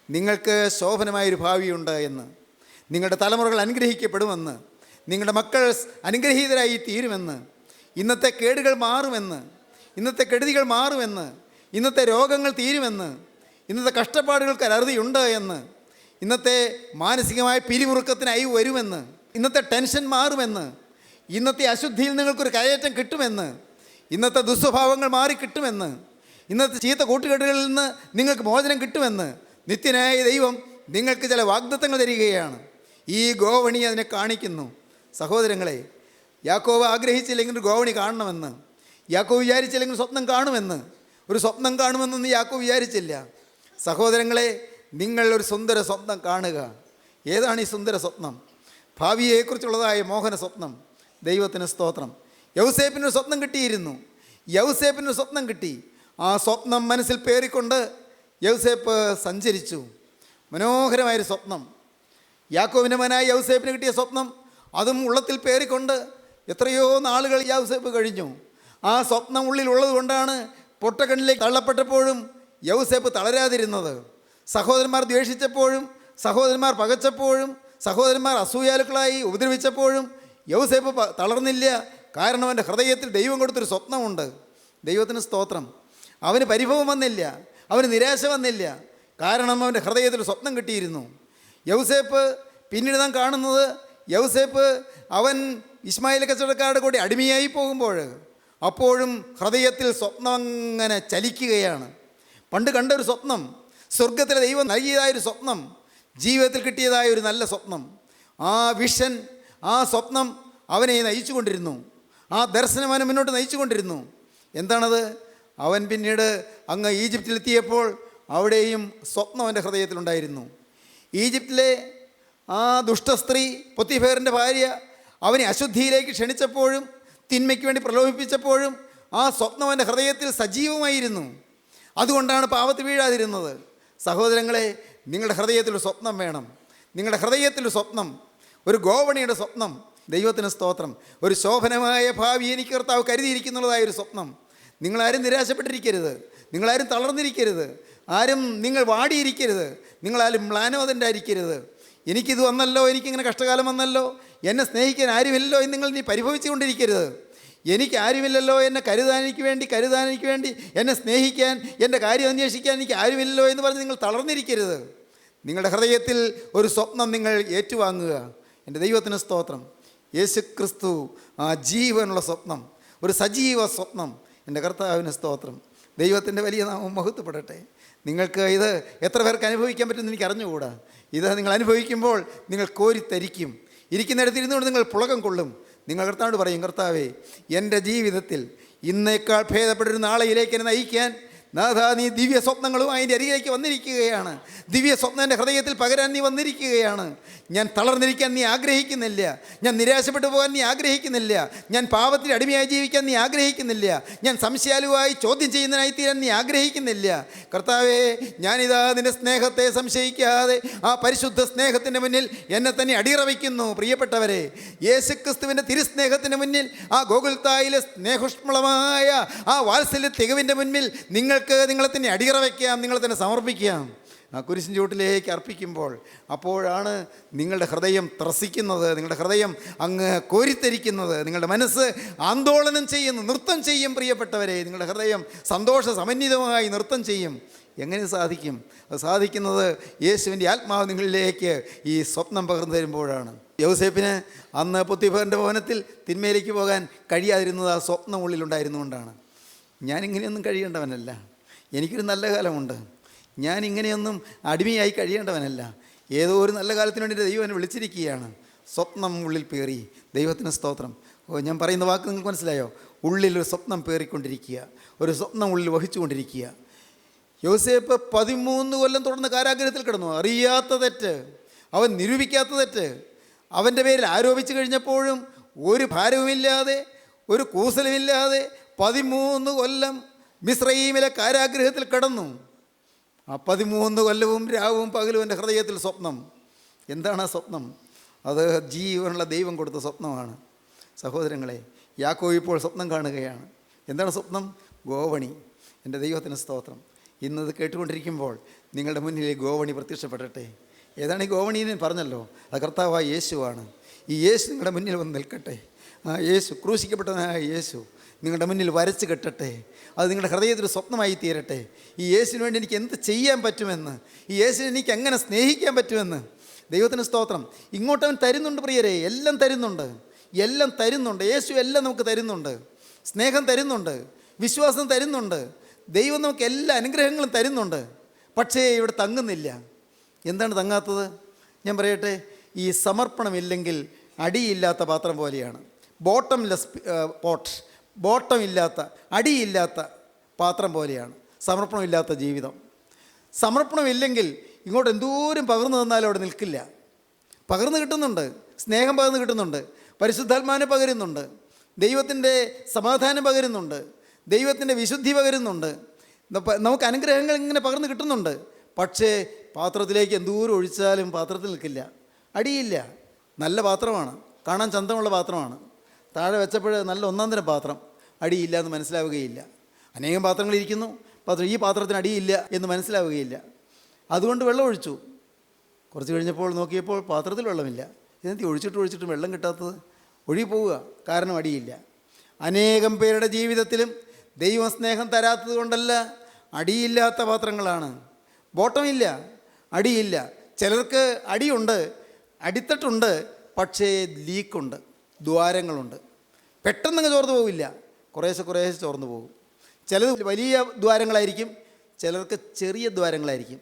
നിങ്ങൾക്ക് ശോഭനമായൊരു ഭാവിയുണ്ട് എന്ന്, നിങ്ങളുടെ തലമുറകൾ അനുഗ്രഹിക്കപ്പെടുമെന്ന്, നിങ്ങളുടെ മക്കൾ അനുഗ്രഹീതരായി തീരുമെന്ന്, ഇന്നത്തെ കേടുകൾ മാറുമെന്ന്, ഇന്നത്തെ കെടുതികൾ മാറുമെന്ന്, ഇന്നത്തെ രോഗങ്ങൾ തീരുമെന്ന്, ഇന്നത്തെ കഷ്ടപ്പാടുകൾക്ക് അറുതിയുണ്ട് എന്ന്, ഇന്നത്തെ മാനസികമായ പിരിമുറുക്കത്തിനായി വരുമെന്ന്, ഇന്നത്തെ ടെൻഷൻ മാറുമെന്ന്, ഇന്നത്തെ അശുദ്ധിയിൽ നിങ്ങൾക്കൊരു കയറ്റം കിട്ടുമെന്ന്, ഇന്നത്തെ ദുസ്വഭാവങ്ങൾ മാറി കിട്ടുമെന്ന്, ഇന്നത്തെ ചീത്ത കൂട്ടുകെട്ടുകളിൽ നിന്ന് നിങ്ങൾക്ക് മോചനം കിട്ടുമെന്ന് നിത്യനായ ദൈവം നിങ്ങൾക്ക് ചില വാഗ്ദത്തങ്ങൾ തരികയാണ്. ഈ ഗോവണി അതിനെ കാണിക്കുന്നു. സഹോദരങ്ങളെ, യാക്കോബ് ആഗ്രഹിച്ചില്ലെങ്കിൽ ഒരു ഗോവണി കാണണമെന്ന്, യാക്കോബ് വിചാരിച്ചില്ലെങ്കിൽ സ്വപ്നം കാണുമെന്ന്, ഒരു സ്വപ്നം കാണുമെന്നൊന്നും യാക്കോബ് വിചാരിച്ചില്ല. സഹോദരങ്ങളെ, നിങ്ങൾ ഒരു സുന്ദര സ്വപ്നം കാണുക. ഏതാണ് ഈ സുന്ദര സ്വപ്നം? ഭാവിയെക്കുറിച്ചുള്ളതായ മോഹന സ്വപ്നം. ദൈവത്തിന് സ്തോത്രം. യൗസേപ്പിനൊരു സ്വപ്നം കിട്ടിയിരുന്നു. യൗസേപ്പിനൊരു സ്വപ്നം കിട്ടി. ആ സ്വപ്നം മനസ്സിൽ പേറിക്കൊണ്ട് യൗസേപ്പ് സഞ്ചരിച്ചു. മനോഹരമായൊരു സ്വപ്നം. യാക്കോബിൻ്റെ മകനായ യൗസേപ്പിന് കിട്ടിയ സ്വപ്നം, അതും ഉള്ളത്തിൽ പേറിക്കൊണ്ട് എത്രയോ നാളുകൾ യൗസേപ്പ് കഴിഞ്ഞു. ആ സ്വപ്നം ഉള്ളിലുള്ളത് കൊണ്ടാണ് പൊട്ടക്കണ്ണിലേക്ക് തള്ളപ്പെട്ടപ്പോഴും യൗസേപ്പ് തളരാതിരുന്നത്. സഹോദരന്മാർ ദ്വേഷിച്ചപ്പോഴും, സഹോദരന്മാർ പകച്ചപ്പോഴും, സഹോദരന്മാർ അസൂയാലുക്കളായി ഉപദ്രവിച്ചപ്പോഴും യൗസേപ്പ് തളർന്നില്ല. കാരണം അവൻ്റെ ഹൃദയത്തിൽ ദൈവം കൊടുത്തൊരു സ്വപ്നമുണ്ട്. ദൈവത്തിന് സ്തോത്രം. അവന് പരിഭവം വന്നില്ല, അവന് നിരാശ വന്നില്ല. കാരണം അവൻ്റെ ഹൃദയത്തിൽ സ്വപ്നം കിട്ടിയിരുന്നു. യൗസേപ്പ് പിന്നീട് നാം കാണുന്നത്, യൗസേപ്പ് അവൻ ഇസ്മായിൽ കച്ചവടക്കാരുടെ കൂടി അടിമയായി പോകുമ്പോൾ അപ്പോഴും ഹൃദയത്തിൽ സ്വപ്നം അങ്ങനെ ചലിക്കുകയാണ്. പണ്ട് കണ്ട ഒരു സ്വപ്നം, സ്വർഗത്തിലെ ദൈവം നൽകിയതായൊരു സ്വപ്നം, ജീവിതത്തിൽ കിട്ടിയതായ ഒരു നല്ല സ്വപ്നം. ആ വിഷൻ, ആ സ്വപ്നം അവനെ നയിച്ചു കൊണ്ടിരുന്നു. ആ ദർശനം അവനെ മുന്നോട്ട് നയിച്ചു കൊണ്ടിരുന്നു. എന്താണത്? അവൻ പിന്നീട് അങ്ങ് ഈജിപ്തിലെത്തിയപ്പോൾ അവിടെയും സ്വപ്നം അവൻ്റെ ഹൃദയത്തിലുണ്ടായിരുന്നു. ഈജിപ്തിലെ ആ ദുഷ്ടസ്ത്രീ പൊത്തിഫേറിൻ്റെ ഭാര്യ അവനെ അശുദ്ധിയിലേക്ക് ക്ഷണിച്ചപ്പോഴും തിന്മയ്ക്ക് വേണ്ടി പ്രലോഭിപ്പിച്ചപ്പോഴും ആ സ്വപ്നം അവൻ്റെ ഹൃദയത്തിൽ സജീവമായിരുന്നു. അതുകൊണ്ടാണ് പാപത്തിൽ വീഴാതിരുന്നത്. സഹോദരങ്ങളെ, നിങ്ങളുടെ ഹൃദയത്തിലൊരു സ്വപ്നം വേണം. നിങ്ങളുടെ ഹൃദയത്തിലൊരു സ്വപ്നം, ഒരു ഗോവണിയുടെ സ്വപ്നം. ദൈവത്തിന് സ്തോത്രം. ഒരു ശോഭനമായ ഭാവി എനിക്ക് കർത്താവ് കരുതിയിരിക്കുന്നുള്ളതായൊരു സ്വപ്നം. നിങ്ങളാരും നിരാശപ്പെട്ടിരിക്കരുത്, നിങ്ങളാരും തളർന്നിരിക്കരുത്, ആരും നിങ്ങൾ വാടിയിരിക്കരുത്, നിങ്ങളാരും മ്ലാനോദൻ്റായിരിക്കരുത്. എനിക്കിത് വന്നല്ലോ, എനിക്കിങ്ങനെ കഷ്ടകാലം വന്നല്ലോ, എന്നെ സ്നേഹിക്കാൻ ആരുമില്ലല്ലോ എന്ന് നിങ്ങൾ ഇനി പരിഭവിച്ചു കൊണ്ടിരിക്കരുത്. എനിക്ക് ആരുമില്ലല്ലോ എന്നെ കരുതാൻ എനിക്ക് വേണ്ടി എന്നെ സ്നേഹിക്കാൻ, എൻ്റെ കാര്യം അന്വേഷിക്കാൻ എനിക്ക് ആരുമില്ലല്ലോ എന്ന് പറഞ്ഞ് നിങ്ങൾ തളർന്നിരിക്കരുത്. നിങ്ങളുടെ ഹൃദയത്തിൽ ഒരു സ്വപ്നം നിങ്ങൾ ഏറ്റുവാങ്ങുക. എൻ്റെ ദൈവത്തിന് സ്തോത്രം. യേശു ക്രിസ്തു ആ ജീവനുള്ള സ്വപ്നം, ഒരു സജീവ സ്വപ്നം. എൻ്റെ കർത്താവിന് സ്തോത്രം. ദൈവത്തിൻ്റെ വലിയ നാമം മഹത്വപ്പെടട്ടെ. നിങ്ങൾക്ക് ഇത് എത്ര പേർക്ക് അനുഭവിക്കാൻ പറ്റുമെന്ന് എനിക്ക് അറിഞ്ഞുകൂടാ. ഇത് നിങ്ങൾ അനുഭവിക്കുമ്പോൾ നിങ്ങൾ കോരിത്തരിക്കും. ഇരിക്കുന്നിടത്ത് ഇരുന്നുകൊണ്ട് നിങ്ങൾ പുളകം കൊള്ളും. നിങ്ങൾ കർത്താവിനോട് പറയും, കർത്താവേ, എൻ്റെ ജീവിതത്തിൽ ഇന്നേക്കാൾ ഭേദപ്പെട്ടൊരു നാളെയിലേക്ക് എന്നെ നയിക്കാൻ നാഥാ, നീ ദിവ്യ സ്വപ്നങ്ങളുമായി എൻ്റെ അരികിലേക്ക് വന്നിരിക്കുകയാണ്. ദിവ്യ സ്വപ്നം എൻ്റെ ഹൃദയത്തിൽ പകരാൻ നീ വന്നിരിക്കുകയാണ്. ഞാൻ തളർന്നിരിക്കാൻ നീ ആഗ്രഹിക്കുന്നില്ല. ഞാൻ നിരാശപ്പെട്ടു പോകാൻ നീ ആഗ്രഹിക്കുന്നില്ല. ഞാൻ പാപത്തിൽ അടിമയായി ജീവിക്കാൻ നീ ആഗ്രഹിക്കുന്നില്ല. ഞാൻ സംശയാലുവായി ചോദ്യം ചെയ്യുന്നതിനായി തീരാൻ നീ ആഗ്രഹിക്കുന്നില്ല. കർത്താവേ, ഞാനിതാ നിൻ്റെ സ്നേഹത്തെ സംശയിക്കാതെ ആ പരിശുദ്ധ സ്നേഹത്തിൻ്റെ മുന്നിൽ എന്നെ തന്നെ അടിയറ വയ്ക്കുന്നു. പ്രിയപ്പെട്ടവരെ, യേശുക്രിസ്തുവിൻ്റെ തിരുസ്നേഹത്തിൻ്റെ മുന്നിൽ, ആ ഗോകുൽത്തായിലെ സ്നേഹോഷ്മളമായ ആ വാത്സല്യ തികവിൻ്റെ മുന്നിൽ നിങ്ങൾക്ക് നിങ്ങളെ തന്നെ അടിയറ വയ്ക്കാം, നിങ്ങളെ തന്നെ സമർപ്പിക്കാം. ആ കുരിശിൻ ചുവട്ടിലേക്ക് അർപ്പിക്കുമ്പോൾ അപ്പോഴാണ് നിങ്ങളുടെ ഹൃദയം ത്രസിക്കുന്നത്, നിങ്ങളുടെ ഹൃദയം അങ്ങ് കോരിത്തരിക്കുന്നത്, നിങ്ങളുടെ മനസ്സ് ആന്തോളനം ചെയ്യുന്നു, നൃത്തം ചെയ്യും. പ്രിയപ്പെട്ടവരെ, നിങ്ങളുടെ ഹൃദയം സന്തോഷ സമന്വിതമായി നൃത്തം ചെയ്യും. എങ്ങനെ സാധിക്കും? അത് സാധിക്കുന്നത് യേശുവിൻ്റെ ആത്മാവ് നിങ്ങളിലേക്ക് ഈ സ്വപ്നം പകർന്നു തരുമ്പോഴാണ്. യൗസേപ്പിന് അന്ന് പൊത്തിഫേറിൻ്റെ ഭവനത്തിൽ തിന്മയിലേക്ക് പോകാൻ കഴിയാതിരുന്നത് ആ സ്വപ്നം ഉള്ളിലുണ്ടായിരുന്നുകൊണ്ടാണ്. ഞാനിങ്ങനെയൊന്നും കഴിയേണ്ടവനല്ല, എനിക്കൊരു നല്ല കാലമുണ്ട്, ഞാനിങ്ങനെയൊന്നും അടിമയായി കഴിയേണ്ടവനല്ല, ഏതോ ഒരു നല്ല കാലത്തിന് വേണ്ടി ദൈവം എന്നെ വിളിച്ചിരിക്കുകയാണ്. സ്വപ്നം ഉള്ളിൽ പേറി. ദൈവത്തിന് സ്തോത്രം. ഞാൻ പറയുന്ന വാക്ക് നിങ്ങൾക്ക് മനസ്സിലായോ? ഉള്ളിലൊരു സ്വപ്നം പേറിക്കൊണ്ടിരിക്കുക, ഒരു സ്വപ്നം ഉള്ളിൽ വഹിച്ചുകൊണ്ടിരിക്കുക. യോസേപ്പ് 13 കൊല്ലം തുടർന്ന് കാരാഗ്രഹത്തിൽ കിടന്നു. അറിയാത്ത തെറ്റ്, അവൻ നിരൂപിക്കാത്ത തെറ്റ് അവൻ്റെ പേരിൽ ആരോപിച്ചു കഴിഞ്ഞപ്പോഴും ഒരു ഭാരവുമില്ലാതെ, ഒരു കൂസലുമില്ലാതെ 13 കൊല്ലം മിസ്രയീമിലെ കാരാഗ്രഹത്തിൽ കിടന്നു. ആ 13 കൊല്ലവും രാവും പകലും എൻ്റെ ഹൃദയത്തിൽ സ്വപ്നം. എന്താണ് ആ സ്വപ്നം? അത് ജീവനുള്ള ദൈവം കൊടുത്ത സ്വപ്നമാണ്. സഹോദരങ്ങളെ, യാക്കോബ് ഇപ്പോൾ സ്വപ്നം കാണുകയാണ്. എന്താണ് സ്വപ്നം? ഗോവണി. എൻ്റെ ദൈവത്തിന് സ്തോത്രം. ഇന്നത് കേട്ടുകൊണ്ടിരിക്കുമ്പോൾ നിങ്ങളുടെ മുന്നിൽ ഗോവണി പ്രത്യക്ഷപ്പെടട്ടെ. ഏതാണ് ഈ ഗോവണി എന്ന് പറഞ്ഞല്ലോ? അത് കർത്താവായ യേശുവാണ്. ഈ യേശു നിങ്ങളുടെ മുന്നിൽ വന്ന് നിൽക്കട്ടെ. ആ യേശു, ക്രൂശിക്കപ്പെട്ടവനായ യേശു നിങ്ങളുടെ മുന്നിൽ വരച്ച് കെട്ടട്ടെ. അത് നിങ്ങളുടെ ഹൃദയത്തിൽ സ്വപ്നമായി തീരട്ടെ. ഈ യേശുവിന് വേണ്ടി എനിക്ക് എന്ത് ചെയ്യാൻ പറ്റുമെന്ന്, ഈ യേശുവിനെ എനിക്ക് എങ്ങനെ സ്നേഹിക്കാൻ പറ്റുമെന്ന്. ദൈവത്തിന് സ്തോത്രം. ഇങ്ങോട്ടവൻ തരുന്നുണ്ട് പ്രിയരെ, എല്ലാം തരുന്നുണ്ട്, എല്ലാം തരുന്നുണ്ട്. യേശു എല്ലാം നമുക്ക് തരുന്നുണ്ട്. സ്നേഹം തരുന്നുണ്ട്, വിശ്വാസം തരുന്നുണ്ട്, ദൈവം നമുക്ക് എല്ലാ അനുഗ്രഹങ്ങളും തരുന്നുണ്ട്. പക്ഷേ ഇവിടെ തങ്ങുന്നില്ല. എന്താണ് തങ്ങാത്തത്? ഞാൻ പറയട്ടെ, ഈ സമർപ്പണമില്ലെങ്കിൽ അടിയില്ലാത്ത പാത്രം പോലെയാണ്. ബോട്ടംലെസ് പോട്ട്, ബോട്ടമില്ലാത്ത, അടിയില്ലാത്ത പാത്രം പോലെയാണ് സമർപ്പണമില്ലാത്ത ജീവിതം. സമർപ്പണമില്ലെങ്കിൽ ഇങ്ങോട്ട് എന്തോരം പകർന്നു തന്നാലും അവിടെ നിൽക്കില്ല. പകർന്നു കിട്ടുന്നുണ്ട്, സ്നേഹം പകർന്നു കിട്ടുന്നുണ്ട്, പരിശുദ്ധാത്മാവിനെ പകരുന്നുണ്ട്, ദൈവത്തിൻ്റെ സമാധാനം പകരുന്നുണ്ട്, ദൈവത്തിൻ്റെ വിശുദ്ധി പകരുന്നുണ്ട്, നമുക്ക് അനുഗ്രഹങ്ങൾ ഇങ്ങനെ പകർന്നു കിട്ടുന്നുണ്ട്. പക്ഷേ പാത്രത്തിലേക്ക് എന്തോരം ഒഴിച്ചാലും പാത്രത്തിൽ നിൽക്കില്ല, അടിയില്ല. നല്ല പാത്രമാണ്, കാണാൻ ചന്തമുള്ള പാത്രമാണ്, താഴെ വെച്ചപ്പോൾ നല്ല ഒന്നാം തരം പാത്രം, അടിയില്ല എന്ന് മനസ്സിലാവുകയില്ല. അനേകം പാത്രങ്ങളിരിക്കുന്നു, ഈ പാത്രത്തിന് അടിയില്ല എന്ന് മനസ്സിലാവുകയില്ല. അതുകൊണ്ട് വെള്ളം ഒഴിച്ചു. കുറച്ച് കഴിഞ്ഞപ്പോൾ നോക്കിയപ്പോൾ പാത്രത്തിൽ വെള്ളമില്ല. ഇതെന്തി ഒഴിച്ചിട്ടും വെള്ളം കിട്ടാത്തത്? ഒഴുകി പോവുക, കാരണം അടിയില്ല. അനേകം പേരുടെ ജീവിതത്തിലും ദൈവസ്നേഹം തരാത്തത് കൊണ്ടല്ല, അടിയില്ലാത്ത പാത്രങ്ങളാണ്. ബോട്ടമില്ല, അടിയില്ല. ചിലർക്ക് അടിയുണ്ട്, അടിത്തട്ടുണ്ട്, പക്ഷേ ലീക്കുണ്ട്, ദ്വാരങ്ങളുണ്ട്. പെട്ടെന്നങ്ങ് ചോർന്നു പോവില്ല, കുറേശ്ശെ ചോർന്നു പോകും. ചിലത് വലിയ ദ്വാരങ്ങളായിരിക്കും, ചിലർക്ക് ചെറിയ ദ്വാരങ്ങളായിരിക്കും,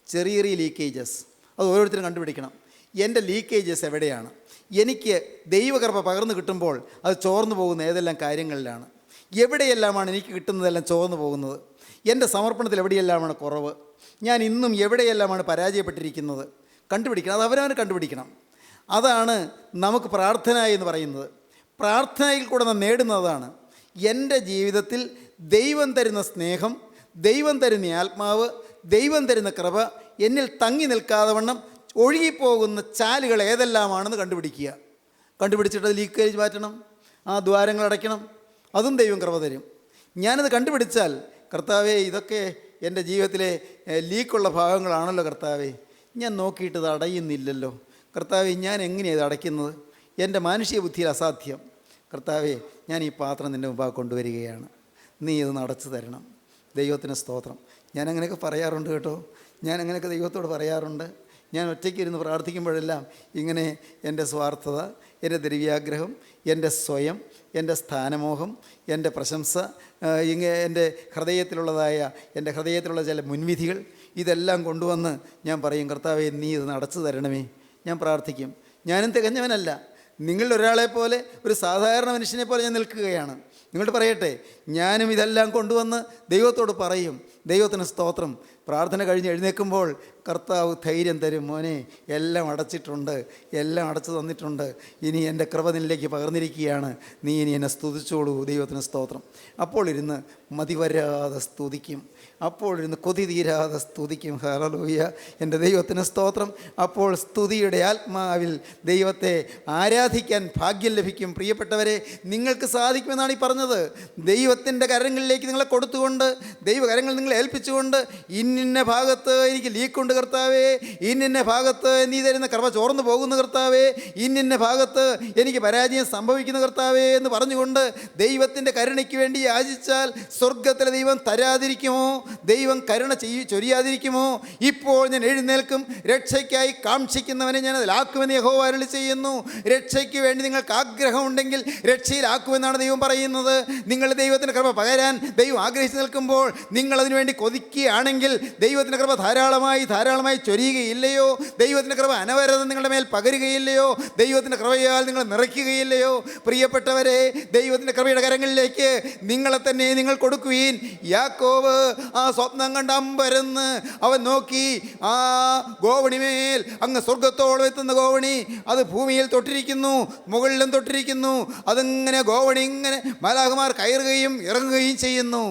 ചെറിയ ലീക്കേജസ്. അത് ഓരോരുത്തരും കണ്ടുപിടിക്കണം. എൻ്റെ ലീക്കേജസ് എവിടെയാണ്? എനിക്ക് ദൈവകൃപ പകർന്നു കിട്ടുമ്പോൾ അത് ചോർന്നു പോകുന്ന ഏതെല്ലാം കാര്യങ്ങളിലാണ്? എവിടെയെല്ലാമാണ് എനിക്ക് കിട്ടുന്നതെല്ലാം ചോർന്നു പോകുന്നത്? എൻ്റെ സമർപ്പണത്തിൽ എവിടെയെല്ലാമാണ് കുറവ്? ഞാൻ ഇന്നും എവിടെയെല്ലാമാണ് പരാജയപ്പെട്ടിരിക്കുന്നത്? കണ്ടുപിടിക്കണം. അത് അവരവനെ കണ്ടുപിടിക്കണം. അതാണ് നമുക്ക് പ്രാർത്ഥന എന്ന് പറയുന്നത്. പ്രാർത്ഥനയിൽ കൂടെ നാം നേടുന്നതാണ്. എൻ്റെ ജീവിതത്തിൽ ദൈവം തരുന്ന സ്നേഹം, ദൈവം തരുന്ന ആത്മാവ്, ദൈവം തരുന്ന കൃപ എന്നിൽ തങ്ങി നിൽക്കാതെ വണ്ണം ഒഴുകിപ്പോകുന്ന ചാലുകൾ ഏതെല്ലാമാണെന്ന് കണ്ടുപിടിക്കുക. കണ്ടുപിടിച്ചിട്ട് ലീക്കേജ് മാറ്റണം, ആ ദ്വാരങ്ങൾ അടയ്ക്കണം. അതും ദൈവം കൃപ തരും. ഞാനത് കണ്ടുപിടിച്ചാൽ, കർത്താവേ ഇതൊക്കെ എൻ്റെ ജീവിതത്തിലെ ലീക്കുള്ള ഭാഗങ്ങളാണല്ലോ കർത്താവേ, ഞാൻ നോക്കിയിട്ട് ഇത് അടയുന്നില്ലല്ലോ കർത്താവേ, ഞാൻ എങ്ങനെയാണ് ഇത് അടയ്ക്കുന്നത്? എൻ്റെ മാനുഷിക ബുദ്ധിയിൽ അസാധ്യം. കർത്താവേ, ഞാൻ ഈ പാത്രം നിൻ്റെ മുമ്പാകെ കൊണ്ടുവരികയാണ്, നീ ഇതൊന്ന് അടച്ചു തരണം. ദൈവത്തിന് സ്തോത്രം. ഞാൻ അങ്ങനെയൊക്കെ പറയാറുണ്ട് കേട്ടോ, ഞാൻ അങ്ങനെയൊക്കെ ദൈവത്തോട് പറയാറുണ്ട്. ഞാൻ ഒറ്റയ്ക്ക് ഇരുന്ന് പ്രാർത്ഥിക്കുമ്പോഴെല്ലാം ഇങ്ങനെ എൻ്റെ സ്വാർത്ഥത, എൻ്റെ ദ്രവ്യാഗ്രഹം, എൻ്റെ സ്വയം, എൻ്റെ സ്ഥാനമോഹം, എൻ്റെ പ്രശംസ, എൻ്റെ ഹൃദയത്തിലുള്ള ചില മുൻവിധികൾ, ഇതെല്ലാം കൊണ്ടുവന്ന് ഞാൻ പറയും, കർത്താവേ നീ ഇത് അടച്ചു തരണമേ. ഞാൻ പ്രാർത്ഥിക്കും. ഞാനും തികഞ്ഞവനല്ല, നിങ്ങളിൽ ഒരാളെ പോലെ, ഒരു സാധാരണ മനുഷ്യനെ പോലെ ഞാൻ നിൽക്കുകയാണ്. നിങ്ങളോട് പറയട്ടെ, ഞാനും ഇതെല്ലാം കൊണ്ടുവന്ന് ദൈവത്തോട് പറയും. ദൈവത്തിന് സ്തോത്രം. പ്രാർത്ഥന കഴിഞ്ഞ് എഴുന്നേൽക്കുമ്പോൾ കർത്താവ് ധൈര്യം തരും, മോനെ എല്ലാം അടച്ചിട്ടുണ്ട്, എല്ലാം അടച്ചു തന്നിട്ടുണ്ട്, ഇനി എൻ്റെ കൃപ നിന്നിലേക്ക് പകർന്നിരിക്കുകയാണ്, നീ ഇനി എന്നെ സ്തുതിച്ചോളൂ. ദൈവത്തിന് സ്തോത്രം. അപ്പോൾ ഇരുന്ന് മതിവരാതെ സ്തുതിക്കും, അപ്പോൾ ഇരുന്ന് കൊതി തീരാതെ സ്തുതിക്കും. ഹല്ലേലൂയ, എൻ്റെ ദൈവത്തിന് സ്തോത്രം. അപ്പോൾ സ്തുതിയുടെ ആത്മാവിൽ ദൈവത്തെ ആരാധിക്കാൻ ഭാഗ്യം ലഭിക്കും. പ്രിയപ്പെട്ടവരെ, നിങ്ങൾക്ക് സാധിക്കുമെന്നാണ് ഈ പറഞ്ഞത്. ദൈവത്തിൻ്റെ കരങ്ങളിലേക്ക് നിങ്ങളെ കൊടുത്തുകൊണ്ട്, ദൈവകരങ്ങൾ നിങ്ങളെ ഏൽപ്പിച്ചുകൊണ്ട്, ഇന്ന ഭാഗത്ത് എനിക്ക് ലീക്കുണ്ട് കർത്താവേ, ഇന്ന ഭാഗത്ത് നീ തരുന്ന കൃപ ചോർന്നു പോകുന്ന കർത്താവേ, ഇന്ന ഭാഗത്ത് എനിക്ക് പരാജയം സംഭവിക്കുന്ന കർത്താവേ എന്ന് പറഞ്ഞുകൊണ്ട് ദൈവത്തിൻ്റെ കരുണയ്ക്ക് വേണ്ടി യാചിച്ചാൽ സ്വർഗത്തിലെ ദൈവം തരാതിരിക്കുമോ? ദൈവം കരുണ ചൊരിയാതിരിക്കുമോ? ഇപ്പോൾ ഞാൻ എഴുന്നേൽക്കും, രക്ഷയ്ക്കായി കാക്ഷിക്കുന്നവനെ ഞാൻ അതിലാക്കുമെന്ന് യഹോവ അരുളി ചെയ്യുന്നു. രക്ഷയ്ക്ക് വേണ്ടി നിങ്ങൾക്ക് ആഗ്രഹമുണ്ടെങ്കിൽ രക്ഷയിലാക്കുമെന്നാണ് ദൈവം പറയുന്നത്. നിങ്ങൾ ദൈവത്തിൻ്റെ കൃപ പകരാൻ ദൈവം ആഗ്രഹിച്ച് നിൽക്കുമ്പോൾ, നിങ്ങളതിനു വേണ്ടി കൊതിക്കുകയാണെങ്കിൽ ദൈവത്തിൻ്റെ കൃപ ധാരാളമായി ചൊരിയുകയില്ലയോ? ദൈവത്തിൻ്റെ കൃപ അനവരതം നിങ്ങളുടെ മേൽ പകരുകയില്ലയോ? ദൈവത്തിൻ്റെ കൃപയാൽ നിങ്ങൾ നിറയ്ക്കുകയില്ലയോ? പ്രിയപ്പെട്ടവരെ, ദൈവത്തിൻ്റെ കൃപയുടെ കരങ്ങളിലേക്ക് നിങ്ങളെ തന്നെ നിങ്ങൾ കൊടുക്കുവീൻ. യാക്കോബ് ആ സ്വപ്നം കണ്ട് അമ്പരന്ന് അവൻ നോക്കി, ആ ഗോവണിമേൽ അങ്ങ് സ്വർഗത്തോളം എത്തുന്ന ഗോവണി, അത് ഭൂമിയിൽ തൊട്ടിരിക്കുന്നു, മുകളിലും തൊട്ടിരിക്കുന്നു. അതിങ്ങനെ ഗോവണി ഇങ്ങനെ മാലാഖമാർ കയറുകയും ഇറങ്ങുകയും ചെയ്യുന്നു.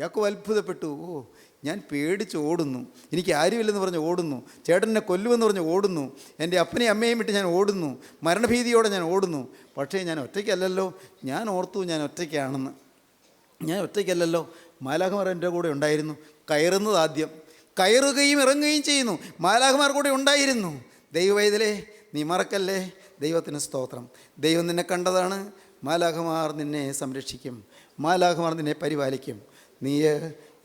യാക്കോബ് അത്ഭുതപ്പെട്ടു. ഞാൻ പേടിച്ച് ഓടുന്നു, എനിക്ക് ആരുമില്ലെന്ന് പറഞ്ഞ് ഓടുന്നു, ചേട്ടനെ കൊല്ലുമെന്ന് പറഞ്ഞ് ഓടുന്നു, എൻ്റെ അപ്പനെയും അമ്മയും വിട്ട് ഞാൻ ഓടുന്നു, മരണഭീതിയോടെ ഞാൻ ഓടുന്നു. പക്ഷേ ഞാൻ ഒറ്റയ്ക്കല്ലല്ലോ. ഞാൻ ഓർത്തു ഞാൻ ഒറ്റയ്ക്കാണെന്ന്. ഞാൻ ഒറ്റയ്ക്കല്ലല്ലോ, മാലാഖമാർ എൻ്റെ കൂടെ ഉണ്ടായിരുന്നു. കയറുന്നത് ആദ്യം, കയറുകയും ഇറങ്ങുകയും ചെയ്യുന്നു, മാലാഖമാർ കൂടെ ഉണ്ടായിരുന്നു. ദൈവവൈതലേ, നീ മറക്കല്ലേ. ദൈവത്തിന് സ്തോത്രം. ദൈവം നിന്നെ കണ്ടതാണ്. മാലാഖമാർ നിന്നെ സംരക്ഷിക്കും. മാലാഖമാർ നിന്നെ പരിപാലിക്കും. നീ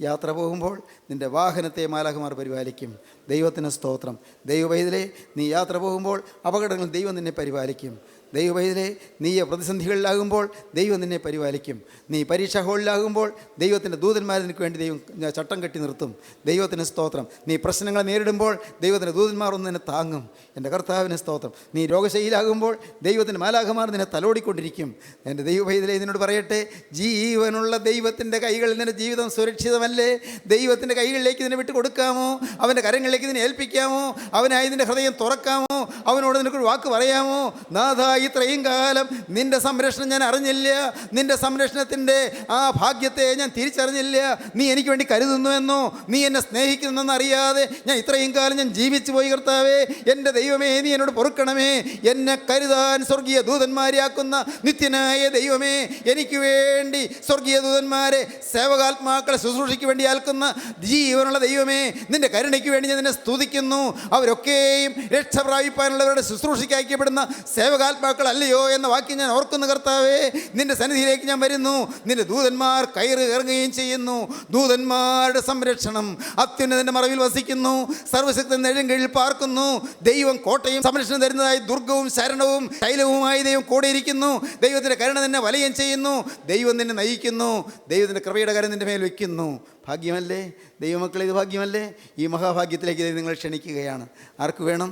യാത്ര പോകുമ്പോൾ നിൻ്റെ വാഹനത്തെ മാലാഖമാർ പരിപാലിക്കും. ദൈവത്തിന് സ്തോത്രം. ദൈവവൈതലേ, നീ യാത്ര പോകുമ്പോൾ അപകടങ്ങളിൽ ദൈവം നിന്നെ പരിപാലിക്കും. ദൈവവൈതലേ, നീ പ്രതിസന്ധികളിലാകുമ്പോൾ ദൈവം നിന്നെ പരിപാലിക്കും. നീ പരീക്ഷാ ഹോളിലാകുമ്പോൾ ദൈവത്തിൻ്റെ ദൂതന്മാരെ നിനക്ക് വേണ്ടി ദൈവം ചട്ടം കെട്ടി നിർത്തും. ദൈവത്തിന് സ്തോത്രം. നീ പ്രശ്നങ്ങളെ നേരിടുമ്പോൾ ദൈവത്തിൻ്റെ ദൂതന്മാർ ഒന്ന് നിന്നെ താങ്ങും. എൻ്റെ കർത്താവിന് സ്തോത്രം. നീ രോഗശൈലിയിലാകുമ്പോൾ ദൈവത്തിൻ്റെ മാലാഖമാർ നിന്നെ തലോടിക്കൊണ്ടിരിക്കും. എൻ്റെ ദൈവവൈതലേ, നിന്നോട് പറയട്ടെ, ജീവനുള്ള ദൈവത്തിൻ്റെ കൈകളിൽ നിൻ്റെ ജീവിതം സുരക്ഷിതമല്ലേ? ദൈവത്തിൻ്റെ കൈകളിലേക്ക് നിന്നെ വിട്ട് കൊടുക്കാമോ? അവൻ്റെ കരങ്ങളിലേക്ക് നിന്നെ ഏൽപ്പിക്കാമോ? അവനായി നിൻ്റെ ഹൃദയം തുറക്കാമോ? അവനോട് നിനക്കൊരു വാക്ക് പറയാമോ? നാഥ, ഇത്രയും കാലം നിൻ്റെ സംരക്ഷണം ഞാൻ അറിഞ്ഞില്ല, നിൻ്റെ സംരക്ഷണത്തിൻ്റെ ആ ഭാഗ്യത്തെ ഞാൻ തിരിച്ചറിഞ്ഞില്ല. നീ എനിക്ക് വേണ്ടി കരുതുന്നുവെന്നോ, നീ എന്നെ സ്നേഹിക്കുന്നെന്ന് അറിയാതെ ഞാൻ ഇത്രയും കാലം ഞാൻ ജീവിച്ചു പോയി. കർത്താവേ, എൻ്റെ ദൈവമേ, നീ എന്നോട് പൊറുക്കണമേ. എന്നെ കരുതാൻ സ്വർഗീയ ദൂതന്മാരെയാക്കുന്ന നിത്യനായ ദൈവമേ, എനിക്ക് വേണ്ടി സ്വർഗീയ ദൂതന്മാരെ, സേവകാത്മാക്കളെ ശുശ്രൂഷയ്ക്ക് വേണ്ടി ആൽക്കുന്ന ജീവനുള്ള ദൈവമേ, നിൻ്റെ കരുണയ്ക്ക് വേണ്ടി ഞാൻ നിന്നെ സ്തുതിക്കുന്നു. അവരൊക്കെയും രക്ഷ പ്രാപിപ്പാനുള്ളവരുടെ ശുശ്രൂഷയ്ക്ക് അയക്കപ്പെടുന്ന സേവകാത്മാക്കൾ അല്ലയോ എന്ന വാക്യം ഞാൻ ഓർക്കുന്നു. കർത്താവേ, നിന്റെ സന്നിധിയിലേക്ക് ഞാൻ വരുന്നു. നിന്റെ ദൂതന്മാർ കയറി ഇറങ്ങുകയും ചെയ്യുന്നു. ദൂതന്മാരുടെ സംരക്ഷണം അത്യുന്നതന്റെ മറവിൽ വസിക്കുന്നു. സർവശക്തൻ നിഴലിൻ കീഴിൽ പാർക്കുന്നു. ദൈവം കോട്ടയും സംരക്ഷണം തരുന്നതായി ദുർഗവും ശരണവും ശൈലവുമായി ദൈവം കൂടെയിരിക്കുന്നു. ദൈവത്തിൻ്റെ കരുണ നിന്നെ വലയം ചെയ്യുന്നു. ദൈവം നിന്നെ നയിക്കുന്നു. ദൈവത്തിൻ്റെ കൃപയുടെ കരം നിൻ്റെ മേൽ വയ്ക്കുന്നു. ഭാഗ്യമല്ലേ ദൈവമക്കളെ? ഇത് ഭാഗ്യമല്ലേ? ഈ മഹാഭാഗ്യത്തിലേക്ക് നിങ്ങൾ ക്ഷണിക്കുകയാണ്. ആർക്ക് വേണം?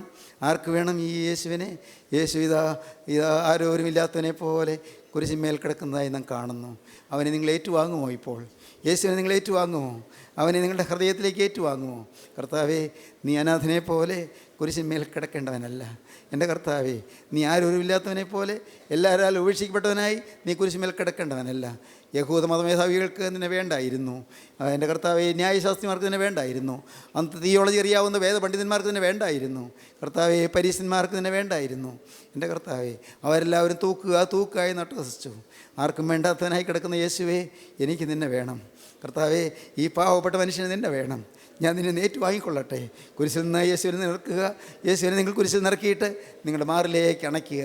ആർക്ക് വേണം ഈ യേശുവിനെ? യേശു ഇതാ ആരോരുമില്ലാത്തവനെ പോലെ കുരിശിന്മേൽ കിടക്കുന്നതായി നാം കാണുന്നു. അവനെ നിങ്ങൾ ഏറ്റുവാങ്ങുമോ? ഇപ്പോൾ യേശുവിനെ നിങ്ങൾ ഏറ്റുവാങ്ങുമോ? അവനെ നിങ്ങളുടെ ഹൃദയത്തിലേക്ക് ഏറ്റുവാങ്ങുമോ? കർത്താവേ, നീ അനാഥനെ പോലെ കുരിശിന്മേൽ കിടക്കേണ്ടവനല്ല. എൻ്റെ കർത്താവേ, നീ ആരോരുമില്ലാത്തവനെ പോലെ എല്ലാവരാലും ഉപേക്ഷിക്കപ്പെട്ടവനായി നീ കുരിശിന്മേൽ കിടക്കേണ്ടവനല്ല. യഹൂദ മതമേധാവികൾക്ക് നിന്നെ വേണ്ടായിരുന്നു. എൻ്റെ കർത്താവേ, ന്യായശാസ്ത്രിമാർക്ക് തന്നെ വേണ്ടായിരുന്നു. അന്ന് തിയോളജി അറിയാവുന്ന വേദപണ്ഡിതന്മാർക്ക് തന്നെ വേണ്ടായിരുന്നു. കർത്താവേ, പരീശന്മാർക്ക് തന്നെ വേണ്ടായിരുന്നു. എൻ്റെ കർത്താവേ, അവരെല്ലാവരും തൂക്കായി നട്ടുവസിച്ചു. ആർക്കും വേണ്ടാത്തവനായി കിടക്കുന്ന യേശുവേ, എനിക്ക് നിന്നെ വേണം. കർത്താവേ, ഈ പാവപ്പെട്ട മനുഷ്യന് നിന്നെ വേണം. ഞാൻ നിന്നെ നേറ്റ് വാങ്ങിക്കൊള്ളട്ടെ. കുരിശിൽ നിന്ന് യേശുവിനെ നിറക്കുക. യേശുവിനെ നിങ്ങൾ കുരിശിൽ നിറക്കിയിട്ട് നിങ്ങളുടെ മാറിലേക്ക് അണയ്ക്കുക.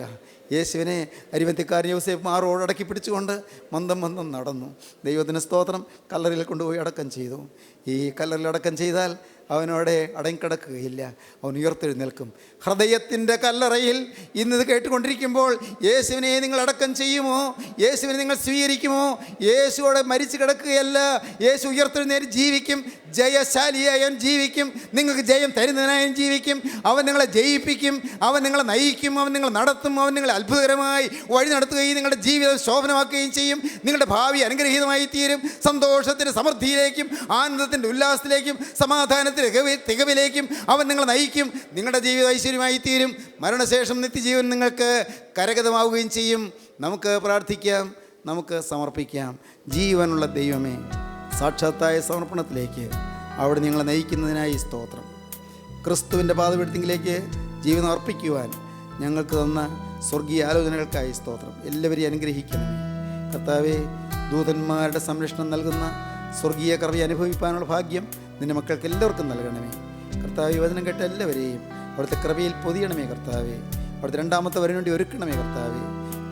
യേശുവിനെ അരിമത്തിക്കാരൻ യോസേഫ് മാറോട് അടക്കി പിടിച്ചുകൊണ്ട് മന്ദം നടന്നു. ദൈവത്തിന് സ്തോത്രം. കല്ലറിൽ കൊണ്ടുപോയി അടക്കം ചെയ്തു. ഈ കല്ലറിൽ അടക്കം ചെയ്താൽ അവനോടെ അടങ്ങിക്കിടക്കുകയില്ല, അവൻ ഉയർത്തെഴുന്നേൽക്കും. ഹൃദയത്തിൻ്റെ കല്ലറയിൽ ഇന്നത് കേട്ടുകൊണ്ടിരിക്കുമ്പോൾ യേശുവിനെ നിങ്ങൾ അടക്കം ചെയ്യുമോ? യേശുവിനെ നിങ്ങൾ സ്വീകരിക്കുമോ? യേശുവോടെ മരിച്ചു കിടക്കുകയല്ല, യേശു ഉയർത്തെഴുന്നേറ്റ് ജീവിക്കും. ജയശാലിയായും ജീവിക്കും. നിങ്ങൾക്ക് ജയം തരുന്നതിനായും ജീവിക്കും. അവൻ നിങ്ങളെ ജയിപ്പിക്കും. അവൻ നിങ്ങളെ നയിക്കും. അവൻ നിങ്ങളെ നടത്തും. അവൻ നിങ്ങളെ അത്ഭുതകരമായി വഴി നടത്തുകയും നിങ്ങളുടെ ജീവിതം ശോഭനമാക്കുകയും ചെയ്യും. നിങ്ങളുടെ ഭാവി അനുഗ്രഹീതമായി തീരും. സന്തോഷത്തിൻ്റെ സമൃദ്ധിയിലേക്കും ആനന്ദത്തിൻ്റെ ഉല്ലാസത്തിലേക്കും സമാധാനത്തിൻ്റെ തികവിലേക്കും അവൻ നിങ്ങളെ നയിക്കും. നിങ്ങളുടെ ജീവിതം ഐശ്വര്യമായി തീരും. മരണശേഷം നിത്യജീവൻ നിങ്ങൾക്ക് കരഗതമാവുകയും ചെയ്യും. നമുക്ക് പ്രാർത്ഥിക്കാം, നമുക്ക് സമർപ്പിക്കാം. ജീവനുള്ള ദൈവമേ, സാക്ഷാത്തായ സമർപ്പണത്തിലേക്ക് അവിടെ നിങ്ങളെ നയിക്കുന്നതിനായി സ്തോത്രം. ക്രിസ്തുവിൻ്റെ പാദപീഠത്തിലേക്ക് ജീവിതം അർപ്പിക്കുവാൻ ഞങ്ങൾക്ക് തന്ന സ്വർഗീയ ആലോചനകൾക്കായി സ്തോത്രം. എല്ലാവരെയും അനുഗ്രഹിക്കണമേ കർത്താവേ. ദൂതന്മാരുടെ സംരക്ഷണം നൽകുന്ന സ്വർഗീയ കൃപ അനുഭവിക്കാനുള്ള ഭാഗ്യം നിൻ്റെ മക്കൾക്ക് എല്ലാവർക്കും നൽകണമേ കർത്താവേ. വചനം കേട്ട എല്ലാവരെയും അവിടുത്തെ കൃപയിൽ പൊതിയണമേ കർത്താവേ. അവിടുത്തെ രണ്ടാമത്തെ വരവിന് വേണ്ടി ഒരുക്കണമേ കർത്താവേ.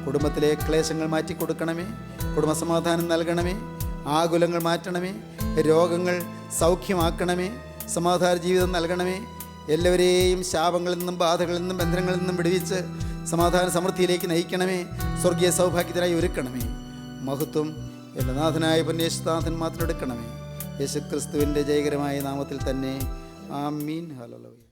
കുടുംബത്തിലെ ക്ലേശങ്ങൾ മാറ്റിക്കൊടുക്കണമേ. കുടുംബസമാധാനം നൽകണമേ. ആകുലങ്ങൾ മാറ്റണമേ. രോഗങ്ങൾ സൗഖ്യമാക്കണമേ. സമാധാന ജീവിതം നൽകണമേ. എല്ലാവരെയും ശാപങ്ങളിൽ നിന്നും ബാധകളിൽ നിന്നും ബന്ധനങ്ങളിൽ നിന്നും വിടുവിച്ച് സമാധാന സമൃദ്ധിയിലേക്ക് നയിക്കണമേ. സ്വർഗീയ സൗഭാഗ്യത്തിനായി ഒരുക്കണമേ. മഹത്വം എല്ലാ നാഥനായ പുണ്യേശുനാഥൻ മാത്രം എടുക്കണമേ. യേശുക്രിസ്തുവിൻ്റെ ജയകരമായ നാമത്തിൽ തന്നെ. ആമീൻ. ഹല്ലേലൂയ.